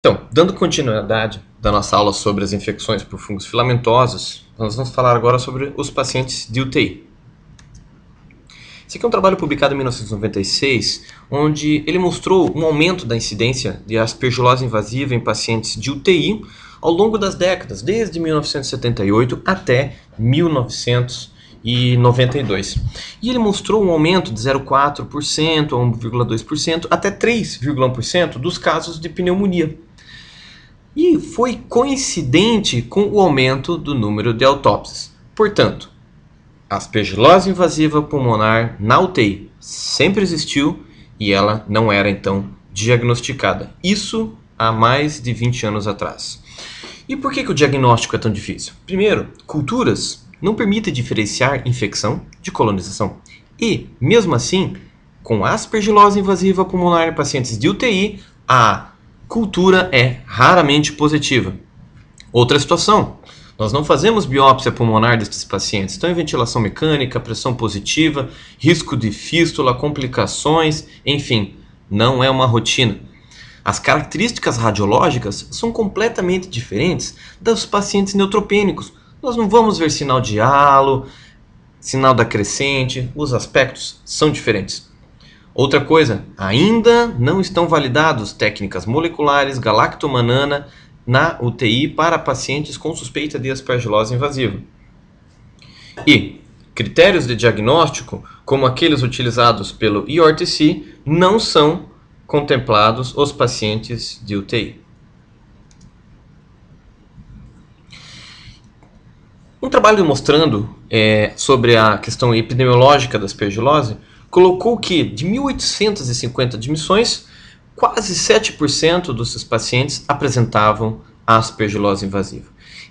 Então, dando continuidade da nossa aula sobre as infecções por fungos filamentosos, nós vamos falar agora sobre os pacientes de UTI. Esse aqui é um trabalho publicado em 1996, onde ele mostrou um aumento da incidência de aspergilose invasiva em pacientes de UTI ao longo das décadas, desde 1978 até 1992. E ele mostrou um aumento de 0,4% a 1,2% até 3,1% dos casos de pneumonia. E foi coincidente com o aumento do número de autópsias. Portanto, a aspergilose invasiva pulmonar na UTI sempre existiu e ela não era então diagnosticada. Isso há mais de 20 anos atrás. E por que o diagnóstico é tão difícil? Primeiro, culturas não permitem diferenciar infecção de colonização. E, mesmo assim, com aspergilose invasiva pulmonar em pacientes de UTI, a cultura é raramente positiva. Outra situação, nós não fazemos biópsia pulmonar destes pacientes. Estão em ventilação mecânica, pressão positiva, risco de fístula, complicações, enfim, não é uma rotina. As características radiológicas são completamente diferentes dos pacientes neutropênicos. Nós não vamos ver sinal de halo, sinal da crescente, os aspectos são diferentes. Outra coisa, ainda não estão validados técnicas moleculares galactomanana na UTI para pacientes com suspeita de aspergilose invasiva. E critérios de diagnóstico, como aqueles utilizados pelo EORTC, não são contemplados os pacientes de UTI. Um trabalho mostrando sobre a questão epidemiológica da aspergilose colocou que de 1.850 admissões, quase 7% desses pacientes apresentavam aspergilose invasiva.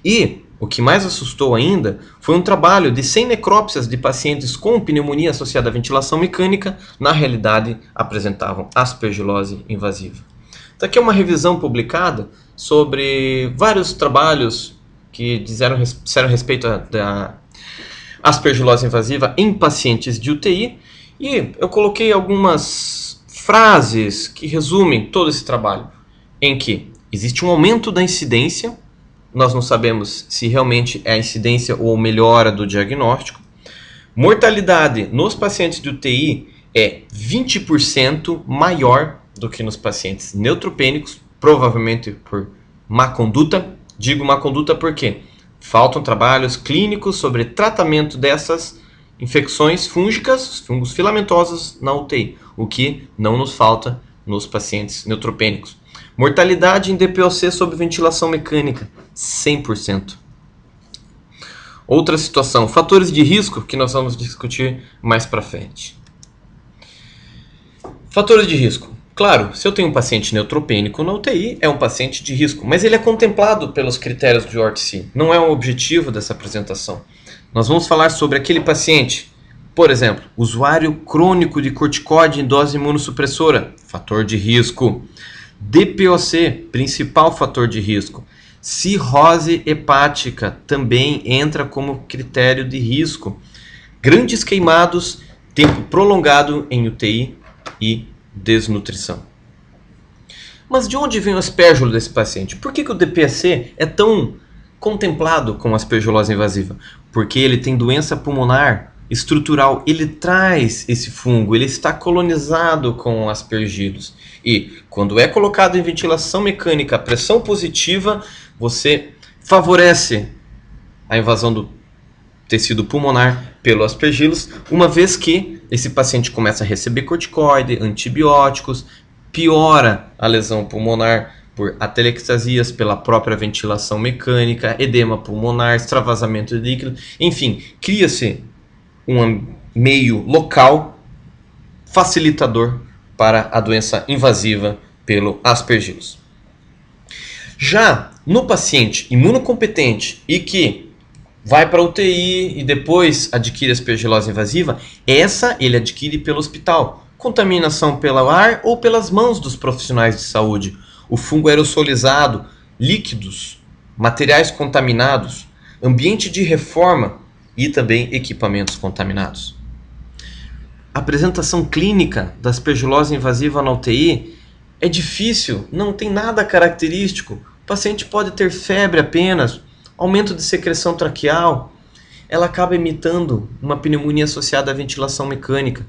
E o que mais assustou ainda foi um trabalho de 100 necrópsias de pacientes com pneumonia associada à ventilação mecânica, na realidade apresentavam aspergilose invasiva. Então aqui é uma revisão publicada sobre vários trabalhos que disseram respeito à aspergilose invasiva em pacientes de UTI, e eu coloquei algumas frases que resumem todo esse trabalho, em que existe um aumento da incidência, nós não sabemos se realmente é a incidência ou melhora do diagnóstico. Mortalidade nos pacientes de UTI é 20% maior do que nos pacientes neutropênicos, provavelmente por má conduta. Digo má conduta porque faltam trabalhos clínicos sobre tratamento dessas infecções fúngicas, fungos filamentosos na UTI, o que não nos falta nos pacientes neutropênicos. Mortalidade em DPOC sob ventilação mecânica, 100%. Outra situação, fatores de risco, que nós vamos discutir mais para frente. Fatores de risco. Claro, se eu tenho um paciente neutropênico na UTI, é um paciente de risco, mas ele é contemplado pelos critérios do EORTC, não é o objetivo dessa apresentação. Nós vamos falar sobre aquele paciente, por exemplo, usuário crônico de corticoide em dose imunossupressora, fator de risco. DPOC, principal fator de risco. Cirrose hepática também entra como critério de risco. Grandes queimados, tempo prolongado em UTI e desnutrição. Mas de onde vem o aspergilo desse paciente? Por que o DPOC é tão contemplado com aspergilose invasiva? Porque ele tem doença pulmonar estrutural, ele traz esse fungo, ele está colonizado com aspergilos. E quando é colocado em ventilação mecânica a pressão positiva, você favorece a invasão do tecido pulmonar pelo aspergilos, uma vez que esse paciente começa a receber corticoide, antibióticos, piora a lesão pulmonar por atelectasias pela própria ventilação mecânica, edema pulmonar, extravasamento de líquido, enfim, cria-se um meio local facilitador para a doença invasiva pelo aspergilos. Já no paciente imunocompetente e que vai para a UTI e depois adquire aspergilose invasiva, essa ele adquire pelo hospital, contaminação pelo ar ou pelas mãos dos profissionais de saúde. O fungo aerosolizado, líquidos, materiais contaminados, ambiente de reforma e também equipamentos contaminados. A apresentação clínica da aspergilose invasiva na UTI é difícil, não tem nada característico. O paciente pode ter febre apenas, aumento de secreção traqueal. Ela acaba imitando uma pneumonia associada à ventilação mecânica.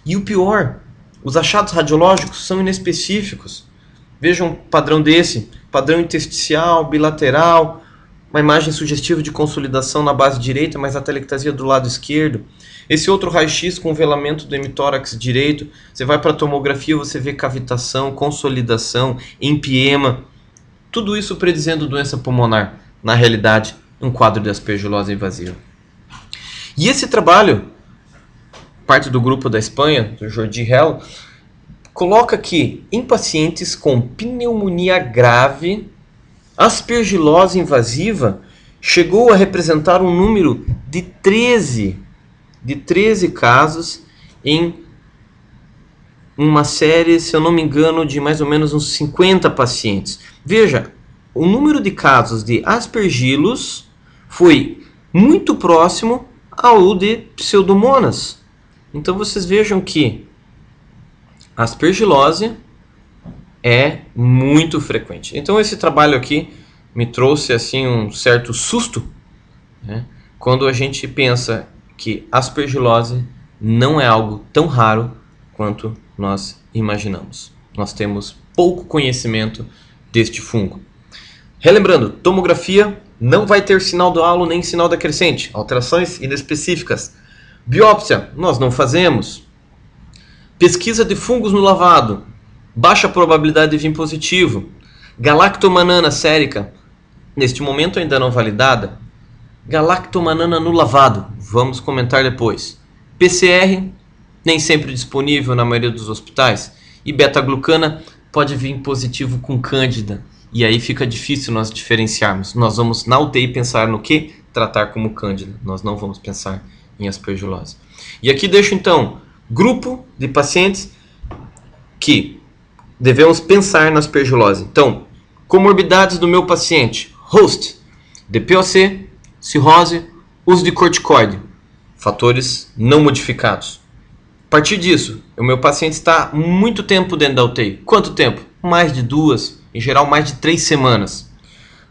E o pior, os achados radiológicos são inespecíficos. Vejam um padrão desse, padrão intersticial, bilateral, uma imagem sugestiva de consolidação na base direita, mas a telectasia do lado esquerdo. Esse outro raio-x com velamento do hemitórax direito, você vai para a tomografia, você vê cavitação, consolidação, empiema, tudo isso predizendo doença pulmonar. Na realidade, um quadro de aspergilose invasiva. E esse trabalho, parte do grupo da Espanha, do Jordi Hell, coloca que em pacientes com pneumonia grave, aspergilose invasiva chegou a representar um número de 13 casos em uma série, se eu não me engano, de mais ou menos uns 50 pacientes. Veja, o número de casos de aspergilos foi muito próximo ao de pseudomonas. Então vocês vejam que a aspergilose é muito frequente. Então esse trabalho aqui me trouxe assim um certo susto, né, quando a gente pensa que aspergilose não é algo tão raro quanto nós imaginamos. Nós temos pouco conhecimento deste fungo. Relembrando, tomografia não vai ter sinal do halo nem sinal da crescente, alterações inespecíficas. Biópsia, nós não fazemos. Pesquisa de fungos no lavado, baixa probabilidade de vir positivo. Galactomanana sérica, neste momento ainda não validada. Galactomanana no lavado, vamos comentar depois. PCR, nem sempre disponível na maioria dos hospitais. E beta-glucana pode vir positivo com cândida. E aí fica difícil nós diferenciarmos. Nós vamos na UTI pensar no que tratar como cândida. Nós não vamos pensar em aspergilose. E aqui deixo então grupo de pacientes que devemos pensar na aspergilose. Então, comorbidades do meu paciente: host, DPOC, cirrose, uso de corticoide, fatores não modificados. A partir disso, o meu paciente está muito tempo dentro da UTI. Quanto tempo? Mais de 2, em geral mais de 3 semanas.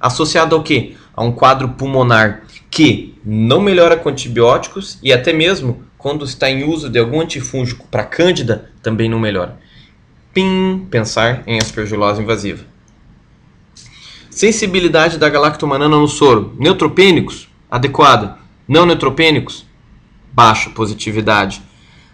Associado ao quê? A um quadro pulmonar que não melhora com antibióticos e até mesmo quando está em uso de algum antifúngico para cândida, também não melhora. Pensar em aspergilose invasiva. Sensibilidade da galactomanana no soro. Neutropênicos, adequada. Não neutropênicos, baixa positividade.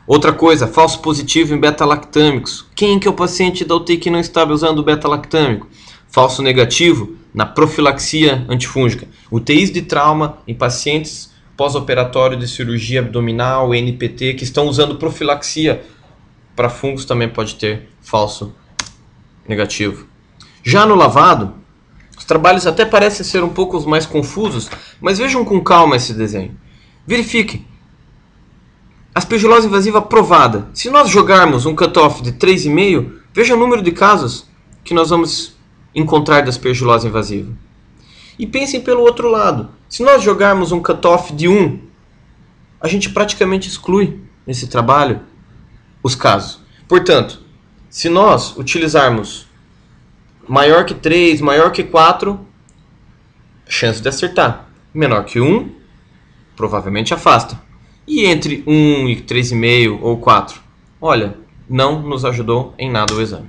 Outra coisa, falso positivo em beta-lactâmicos. Quem que é o paciente da UTI que não estava usando o beta-lactâmico? Falso negativo na profilaxia antifúngica. UTIs de trauma em pacientes pós-operatório de cirurgia abdominal, NPT, que estão usando profilaxia para fungos, também pode ter falso negativo. Já no lavado, os trabalhos até parecem ser um pouco os mais confusos, mas vejam com calma esse desenho. Verifique. Aspergilose invasiva provada. Se nós jogarmos um cutoff de 3,5, veja o número de casos que nós vamos encontrar de aspergilose invasiva. E pensem pelo outro lado. Se nós jogarmos um cutoff de 1, a gente praticamente exclui nesse trabalho os casos. Portanto, se nós utilizarmos maior que 3, maior que 4, chance de acertar. Menor que 1, provavelmente afasta. E entre 1 e 3,5 ou 4, olha, não nos ajudou em nada o exame.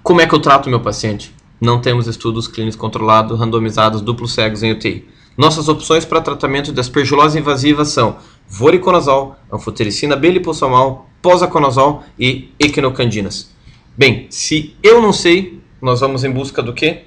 Como é que eu trato o meu paciente? Não temos estudos clínicos controlados, randomizados, duplos cegos em UTI. Nossas opções para tratamento de aspergilose invasiva são voriconazol, anfotericina B liposomal, posaconazol e equinocandinas. Bem, se eu não sei, nós vamos em busca do quê?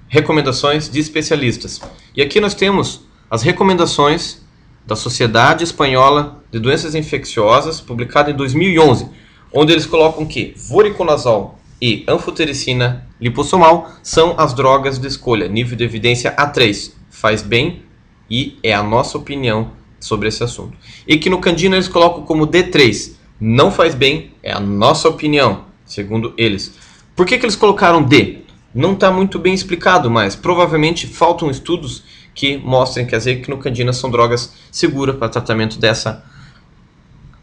Recomendações de especialistas. E aqui nós temos as recomendações da Sociedade Espanhola de Doenças Infecciosas, publicada em 2011, onde eles colocam que voriconazol e anfotericina liposomal são as drogas de escolha, nível de evidência A3, faz bem e é a nossa opinião sobre esse assunto. Equinocandina eles colocam como D3, não faz bem, é a nossa opinião, segundo eles. Por que eles colocaram D? Não está muito bem explicado, mas provavelmente faltam estudos que mostrem que as equinocandinas são drogas seguras para tratamento dessa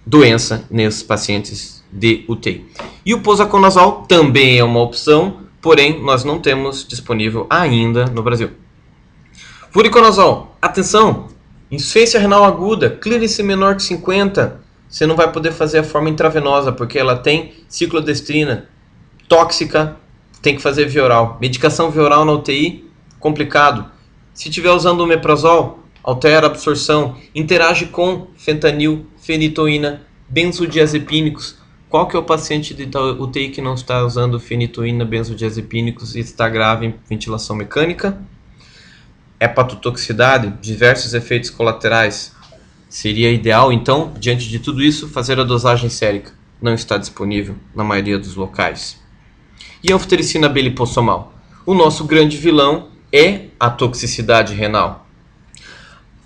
doença nesses pacientes de UTI. E o posaconazol também é uma opção, porém nós não temos disponível ainda no Brasil. Voriconazol, atenção, insuficiência renal aguda, clearance menor que 50, você não vai poder fazer a forma intravenosa, porque ela tem ciclodestrina, tóxica, tem que fazer via oral. Medicação via oral na UTI, complicado. Se estiver usando o omeprazol, altera a absorção, interage com fentanil, fenitoína, benzodiazepínicos. Qual que é o paciente de UTI que não está usando fenitoína, benzodiazepínicos e está grave em ventilação mecânica? Hepatotoxicidade, diversos efeitos colaterais. Seria ideal, então, diante de tudo isso, fazer a dosagem sérica. Não está disponível na maioria dos locais. E a anfotericina B lipossomal? O nosso grande vilão é a toxicidade renal.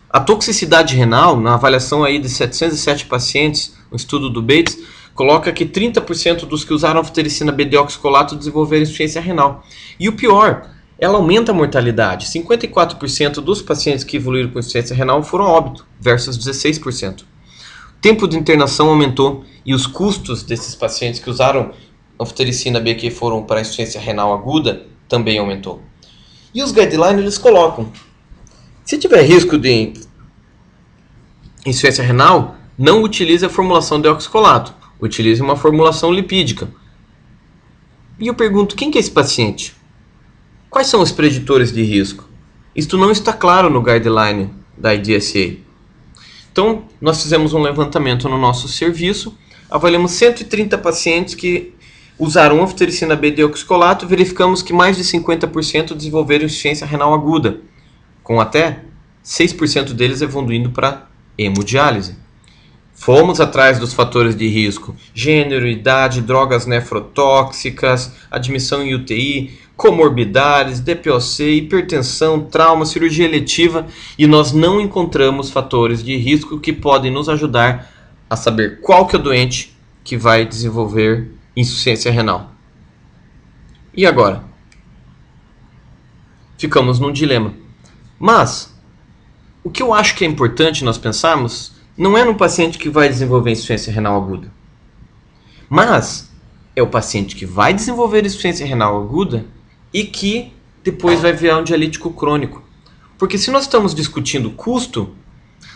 A toxicidade renal, na avaliação aí de 707 pacientes, o estudo do Bates, coloca que 30% dos que usaram anfotericina B deoxicolato desenvolveram insuficiência renal. E o pior, ela aumenta a mortalidade. 54% dos pacientes que evoluíram com insuficiência renal foram a óbito, versus 16%. O tempo de internação aumentou e os custos desses pacientes que usaram anfotericina B que foram para a insuficiência renal aguda também aumentou. E os guidelines eles colocam: se tiver risco de insuficiência renal, não utilize a formulação deoxicolato, utilize uma formulação lipídica. E eu pergunto, quem que é esse paciente? Quais são os preditores de risco? Isto não está claro no guideline da IDSA. Então, nós fizemos um levantamento no nosso serviço, avaliamos 130 pacientes que usaram anfotericina B deoxicolato e verificamos que mais de 50% desenvolveram insuficiência renal aguda, com até 6% deles evoluindo para hemodiálise. Fomos atrás dos fatores de risco: gênero, idade, drogas nefrotóxicas, admissão em UTI, comorbidades, DPOC, hipertensão, trauma, cirurgia eletiva, e nós não encontramos fatores de risco que podem nos ajudar a saber qual que é o doente que vai desenvolver insuficiência renal. E agora? Ficamos num dilema. Mas o que eu acho que é importante nós pensarmos não é no paciente que vai desenvolver insuficiência renal aguda, mas é o paciente que vai desenvolver insuficiência renal aguda e que depois vai virar um dialítico crônico. Porque se nós estamos discutindo custo,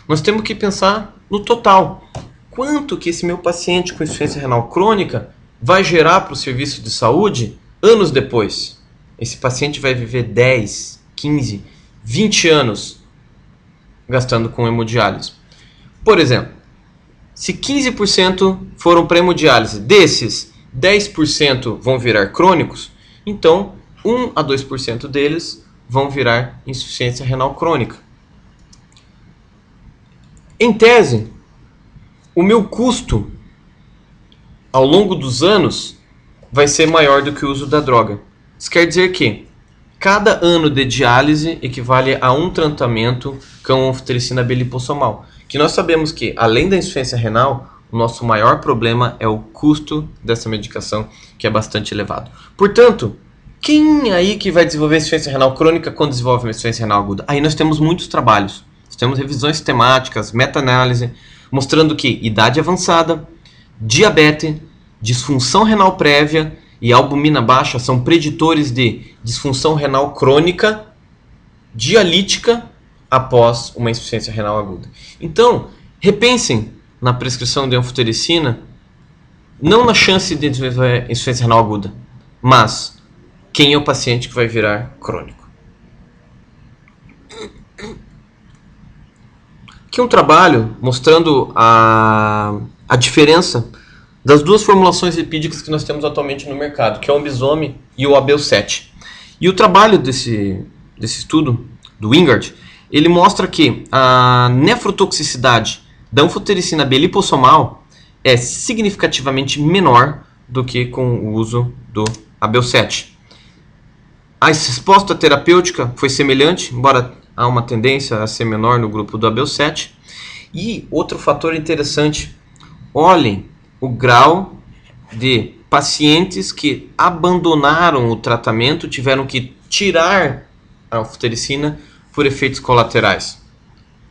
nós temos que pensar no total. Quanto que esse meu paciente com insuficiência renal crônica vai gerar para o serviço de saúde anos depois? Esse paciente vai viver 10, 15, 20 anos gastando com hemodiálise. Por exemplo, se 15% foram para hemodiálise, desses 10% vão virar crônicos, então 1 a 2% deles vão virar insuficiência renal crônica. Em tese, o meu custo ao longo dos anos vai ser maior do que o uso da droga. Isso quer dizer que cada ano de diálise equivale a um tratamento com anfotericina B lipossomal. Que nós sabemos que, além da insuficiência renal, o nosso maior problema é o custo dessa medicação, que é bastante elevado. Portanto, quem aí que vai desenvolver insuficiência renal crônica quando desenvolve uma insuficiência renal aguda? Aí nós temos muitos trabalhos. Nós temos revisões temáticas, meta-análise, mostrando que idade avançada, diabetes, disfunção renal prévia e albumina baixa são preditores de disfunção renal crônica, dialítica, após uma insuficiência renal aguda. Então, repensem na prescrição de anfotericina, não na chance de desenvolver insuficiência renal aguda, mas quem é o paciente que vai virar crônico. Aqui um trabalho mostrando a diferença das duas formulações lipídicas que nós temos atualmente no mercado, que é o Ombizome e o ABL7. E o trabalho desse estudo, do Wingard, ele mostra que a nefrotoxicidade da anfotericina B lipossomal é significativamente menor do que com o uso do ABL7. A resposta terapêutica foi semelhante, embora há uma tendência a ser menor no grupo do ABL7. E outro fator interessante, olhem o grau de pacientes que abandonaram o tratamento, tiveram que tirar a anfotericina por efeitos colaterais.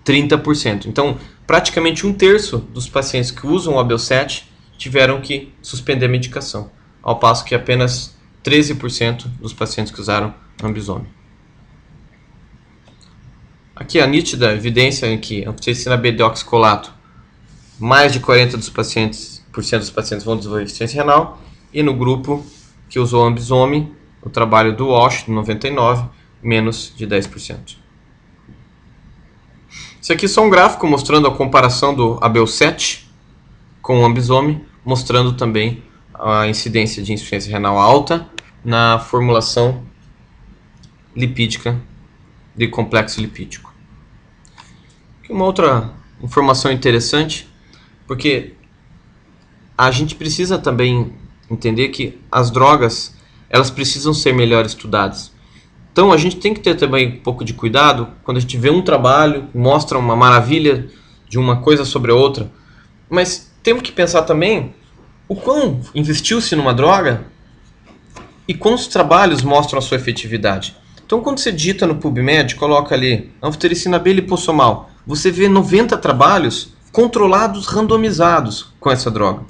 30%. Então, praticamente 1/3 dos pacientes que usam o ABL7 tiveram que suspender a medicação, ao passo que apenas 13% dos pacientes que usaram Ambisome. Aqui a nítida evidência em que a anfotericina B-deoxicolato, mais de 40% dos pacientes vão desenvolver insuficiência renal, e no grupo que usou Ambisome, o trabalho do Walsh, de 99, menos de 10%. Esse aqui é só um gráfico mostrando a comparação do ABL7 com o Ambisome, mostrando também a incidência de insuficiência renal alta na formulação lipídica de complexo lipídico. Aqui uma outra informação interessante, porque a gente precisa também entender que as drogas, elas precisam ser melhor estudadas. Então a gente tem que ter também um pouco de cuidado quando a gente vê um trabalho, mostra uma maravilha de uma coisa sobre a outra, mas temos que pensar também o quão investiu-se numa droga e quantos trabalhos mostram a sua efetividade. Então quando você digita no PubMed, coloca ali anfotericina B lipossomal, você vê 90 trabalhos controlados, randomizados com essa droga.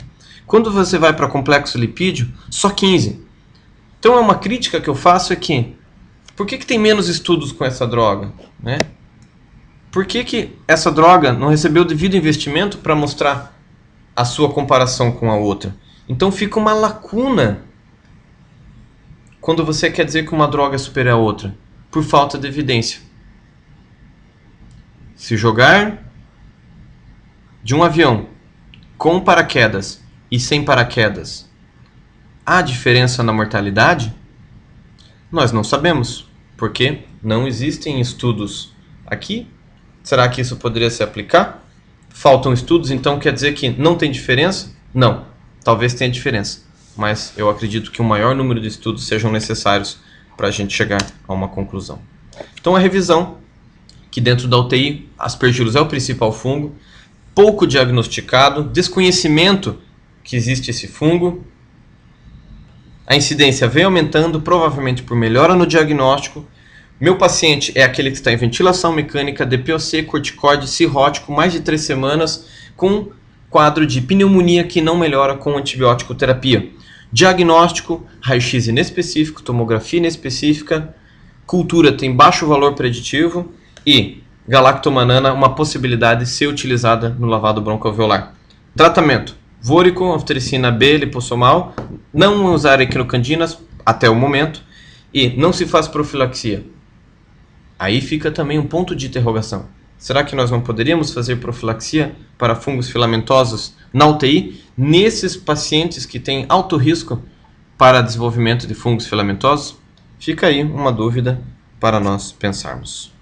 Quando você vai para complexo lipídio, só 15. Então é uma crítica que eu faço aqui. Por que tem menos estudos com essa droga? Né? Por que essa droga não recebeu o devido investimento para mostrar a sua comparação com a outra? Então fica uma lacuna quando você quer dizer que uma droga é superior à outra, por falta de evidência. Se jogar de um avião com paraquedas e sem paraquedas, há diferença na mortalidade? Nós não sabemos, porque não existem estudos aqui. Será que isso poderia se aplicar? Faltam estudos, então quer dizer que não tem diferença? Não, talvez tenha diferença, mas eu acredito que o maior número de estudos sejam necessários para a gente chegar a uma conclusão. Então a revisão, que dentro da UTI, Aspergillus é o principal fungo, pouco diagnosticado, desconhecimento que existe esse fungo, a incidência vem aumentando, provavelmente por melhora no diagnóstico. Meu paciente é aquele que está em ventilação mecânica, DPOC, corticoide, cirrótico, mais de 3 semanas, com quadro de pneumonia que não melhora com antibiótico terapia. Diagnóstico, raio-x inespecífico, tomografia inespecífica, cultura tem baixo valor preditivo e galactomanana, uma possibilidade de ser utilizada no lavado broncoalveolar. Tratamento: Vorico, anfotericina B lipossomal, não usar equinocandinas até o momento e não se faz profilaxia. Aí fica também um ponto de interrogação. Será que nós não poderíamos fazer profilaxia para fungos filamentosos na UTI nesses pacientes que têm alto risco para desenvolvimento de fungos filamentosos? Fica aí uma dúvida para nós pensarmos.